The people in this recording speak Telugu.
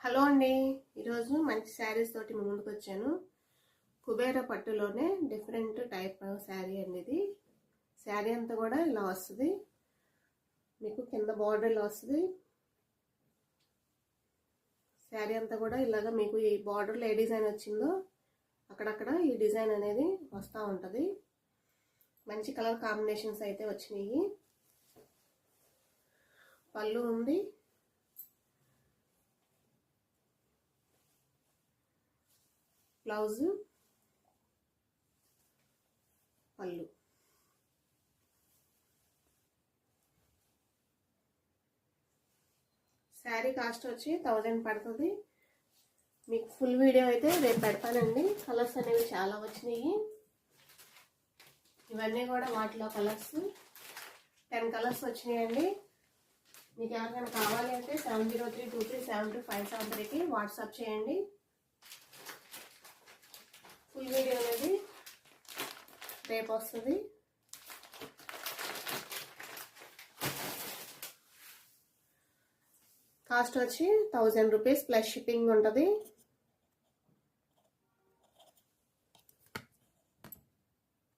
హలో అండి, ఈరోజు మంచి శారీస్ తోటి మీ ముందుకు వచ్చాను. కుబేర పట్టులోనే డిఫరెంట్ టైప్ శారీ అండి. ఇది శారీ అంతా కూడా ఇలా వస్తుంది. మీకు కింద బార్డర్ ఇలా వస్తుంది. శారీ అంతా కూడా ఇలాగా మీకు ఈ బార్డర్లో ఏ డిజైన్ వచ్చిందో అక్కడక్కడ ఈ డిజైన్ అనేది వస్తూ ఉంటుంది. మంచి కలర్ కాంబినేషన్స్ అయితే వచ్చినాయి. పళ్ళు ఉంది, బ్లౌజ్, పళ్ళు. శారీ కాస్ట్ వచ్చి 1000 పడుతుంది. మీకు ఫుల్ వీడియో అయితే రేపు పెడతానండి. కలర్స్ అనేవి చాలా వచ్చినాయి. ఇవన్నీ కూడా వాటిలో కలర్స్ 10 కలర్స్ వచ్చినాయండి. మీకు ఎవరికైనా కావాలి అంటే 7032372573కి వాట్సాప్ చేయండి. ఫుల్ వీడియో అనేది రేపు వస్తుంది. కాస్ట్ వచ్చి 1000 రూపీస్ ప్లస్ షిప్పింగ్ ఉంటుంది.